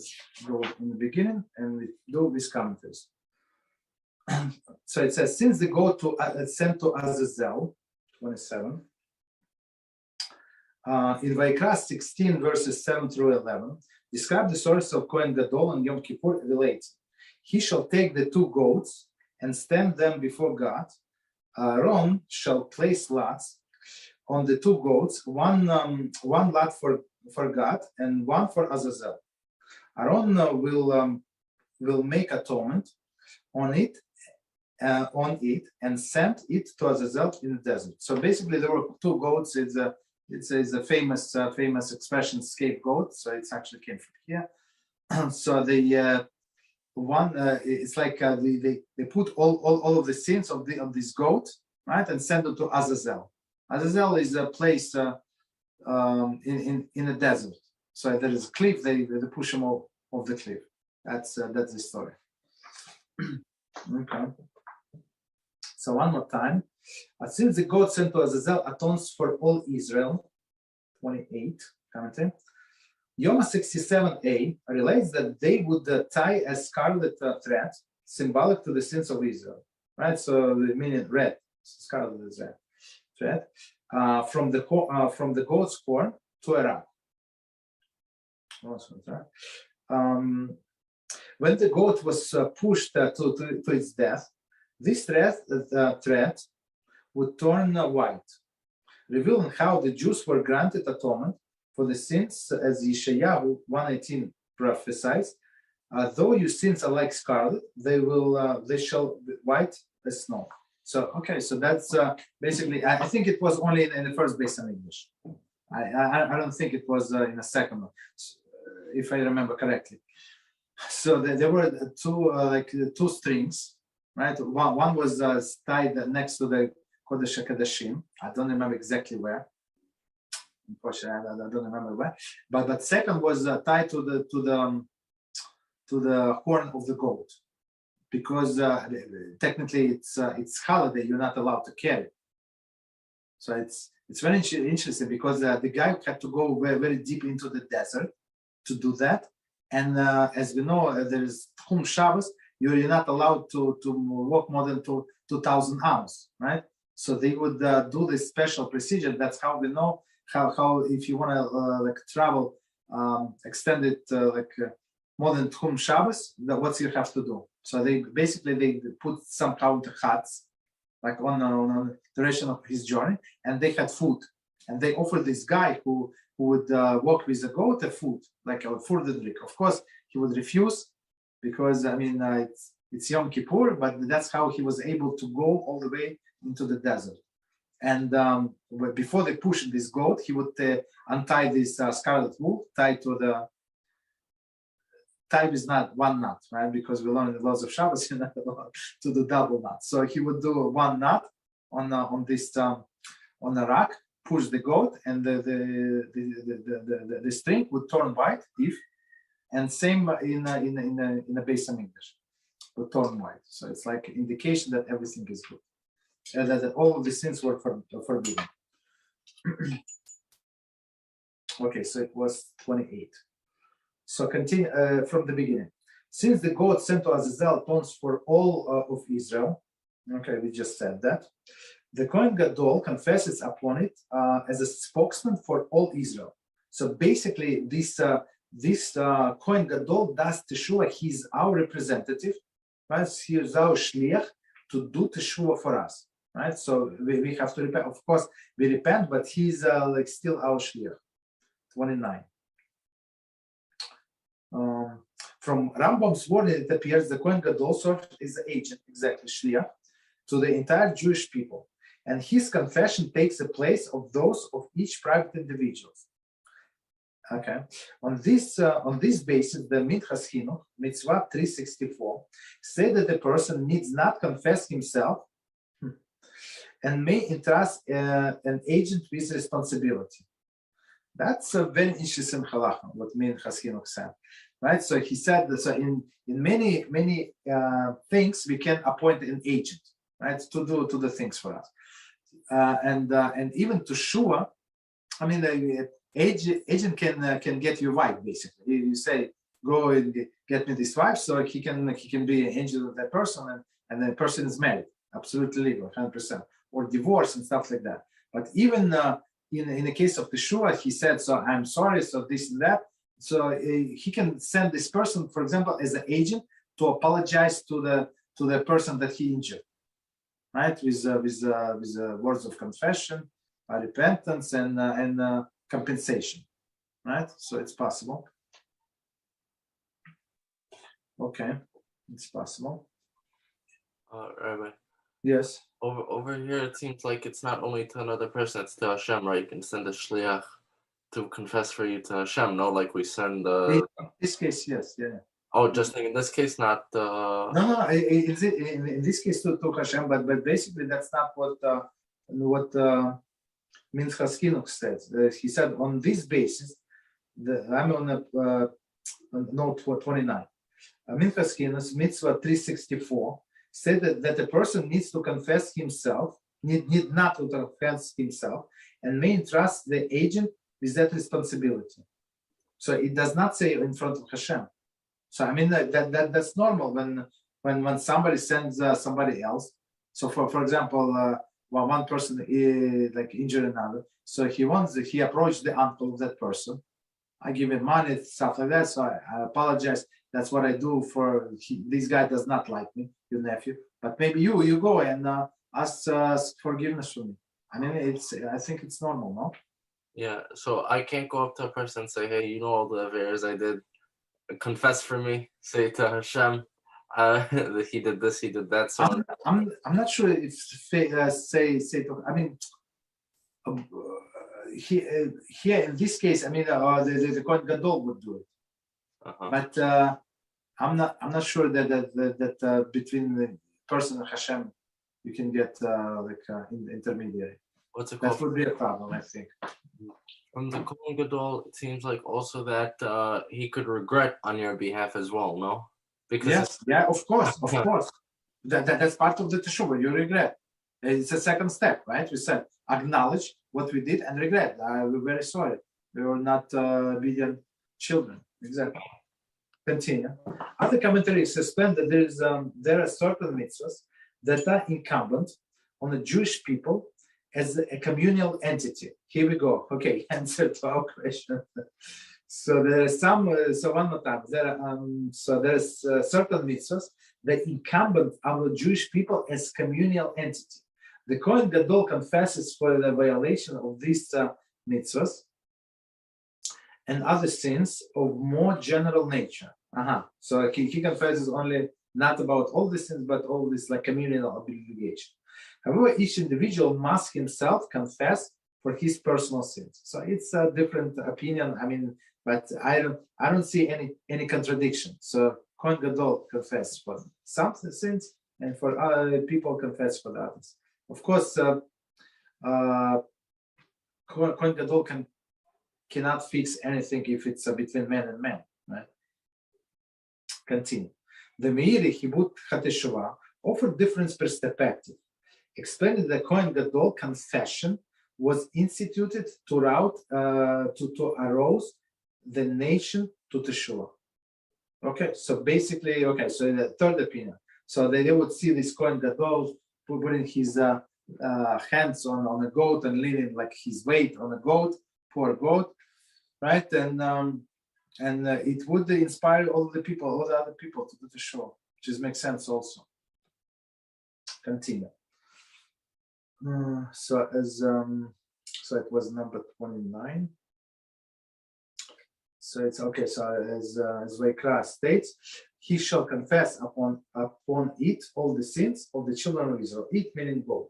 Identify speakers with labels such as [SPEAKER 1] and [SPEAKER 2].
[SPEAKER 1] let's go in the beginning and we do these commentaries. So it says, since the goat sent to Azazel, 27, in Vayikra 16 verses 7 through 11, describe the source of Kohan Gadol and Yom Kippur. Relates, he shall take the two goats and stand them before God. Aaron shall place lots on the two goats, one lot for God and one for Azazel. Aaron will make atonement on it and send it to Azazel in the desert. So basically, there were two goats. It's a famous expression, scapegoat. So it's actually came from here. So the one it's like they put all of the sins of this goat, right, and send it to Azazel. Azazel is a place in the desert. So there is a cliff. They push him off the cliff. That's the story. Okay. So one more time. Since the goat sent to Azazel atones for all Israel, 28, commenting. Yoma 67a relates that they would tie a scarlet thread, symbolic to the sins of Israel, right? So the meaning red, scarlet is red thread, from the goat's horn to a rock. When the goat was pushed to its death, this thread would turn white, revealing how the Jews were granted atonement for the sins, as Yeshayahu 1:18 prophesies. Though your sins are like scarlet, they shall be white as snow. So okay, so that's basically. I think it was only in the first base in English. I don't think it was in the second one, if I remember correctly. So there were two strings, right? One was tied next to the Kodesh HaKodashim. I don't remember exactly where. Unfortunately, I don't remember where. But second was tied to the horn of the goat, because technically it's holiday. You're not allowed to carry. So it's very interesting, because the guy had to go very, very deep into the desert to do that. And as we know, there is Tchum Shabbos. You're not allowed to walk more than 2,000 amos, right? So they would do this special procedure. That's how we know how if you want to travel extended more than Tchum Shabbos, what you have to do. So they put somehow into huts, like on the duration of his journey, and they had food, and they offered this guy who would walk with the goat a food, like a food and drink. Of course, he would refuse, because it's Yom Kippur, but that's how he was able to go all the way into the desert. And before they pushed this goat, he would untie this scarlet wool, tied to the. Tie is not one knot, right? Because we learn in the Laws of Shabbos, you're not allowed to do double knot. So he would do one knot on a rock, push the goat, and the string would turn white, and same in the base of English, would turn white. So it's like an indication that everything is good, and that all of the sins were forbidden. Okay, so it was 28. So continue from the beginning. Since the goat sent to Azazel atones for all of Israel, okay, we just said that. The Kohan Gadol confesses upon it as a spokesman for all Israel. So basically, this Kohan Gadol does Teshuvah. He's our representative, right? He is our shliach to do Teshuvah for us, right? So we have to repent. Of course, we repent, but he's still our shliach. 29. From Rambam's word, it appears the Kohan Gadol serves as the agent, exactly, shliach, to the entire Jewish people, and his confession takes the place of those of each private individual. Okay, on this basis, the Minchas Chinuch, Mitzvot 364, say that the person needs not confess himself and may entrust an agent with responsibility. That's a very interesting halachah, what Minchas Chinuch said, right? So he said that in many things we can appoint an agent, right, to do the things for us, and even to Shua, I mean, the agent can get you right. Basically, you say go and get me this wife, so he can be an angel of that person, and the person is married, absolutely legal, 100%, or divorce and stuff like that. But even in the case of Teshuvah, he said, so I'm sorry, so this and that. So he can send this person, for example, as an agent to apologize to the person that he injured, right? With words of confession, repentance, and compensation, right? So it's possible. Okay, it's possible.
[SPEAKER 2] Rabbi.
[SPEAKER 1] Yes.
[SPEAKER 2] Over here, it seems like it's not only to another person; it's to HaShem, right? You can send a shliach to confess for you to HaShem, no? Like we send
[SPEAKER 1] In this case, yes, yeah.
[SPEAKER 2] Oh, just in this case, not.
[SPEAKER 1] No. In this case to HaShem, but basically that's not what Minchas Chinuch says. He said on this basis, I'm on note 29. Minchas Chinuch, Mitzvah 364, said that a person needs to confess himself, need not to confess himself, and may entrust the agent with that responsibility. So it does not say in front of HaShem. So I mean that's normal when somebody sends somebody else. So for example, when one person like injured another, so he approached the uncle of that person. I give him money, stuff like that. So I apologize. That's what I do for this guy does not like me, your nephew. But maybe you go and ask forgiveness from me. I mean, I think it's normal, no?
[SPEAKER 2] Yeah. So I can't go up to a person and say, "Hey, you know all the affairs I did. Confess for me." Say to HaShem, that he did this, he did that. So
[SPEAKER 1] I'm not sure if say to, I mean. Here in this case, I mean, the Kohan Gadol would do it, but I'm not sure that between the person and HaShem you can get intermediary.
[SPEAKER 2] What's it called?
[SPEAKER 1] That would be a problem, I think.
[SPEAKER 2] From the Kohan Gadol, it seems like also that he could regret on your behalf as well, no?
[SPEAKER 1] Because of course. That's part of the Teshuvah. You regret. It's a second step, right? We said acknowledge what we did and regret. We're very sorry. We were not obedient children. Exactly. Continue. Other commentaries suspend that there are certain mitzvahs that are incumbent on the Jewish people as a communal entity. Here we go. Okay, answer to our question. So there are some. So one more time. There's certain mitzvahs that incumbent on the Jewish people as communal entity. The Kohen Gadol confesses for the violation of these mitzvahs and other sins of more general nature. So he confesses only not about all these sins, but all this like communal obligation. However, each individual must himself confess for his personal sins. So it's a different opinion. I mean, but I don't see any contradiction. So Kohen Gadol confess for some sins, and for other people confess for the others. Of course, Kohen Gadol cannot fix anything if it's between man and man, right? Continue. The Meiri Hilchot HaTeshuvah offered different perspective, explaining that Kohen Gadol confession was instituted to arouse the nation to Teshuvah. Okay, so basically, so in the third opinion, so they would see this Kohen Gadol putting his hands on a goat and leaning like his weight on a goat, poor goat, right? And it would inspire all the other people to do the show, which makes sense also. Continue. So it was number 29. So it's okay. So as Vaikra states, he shall confess upon it all the sins of the children of Israel. It meaning both.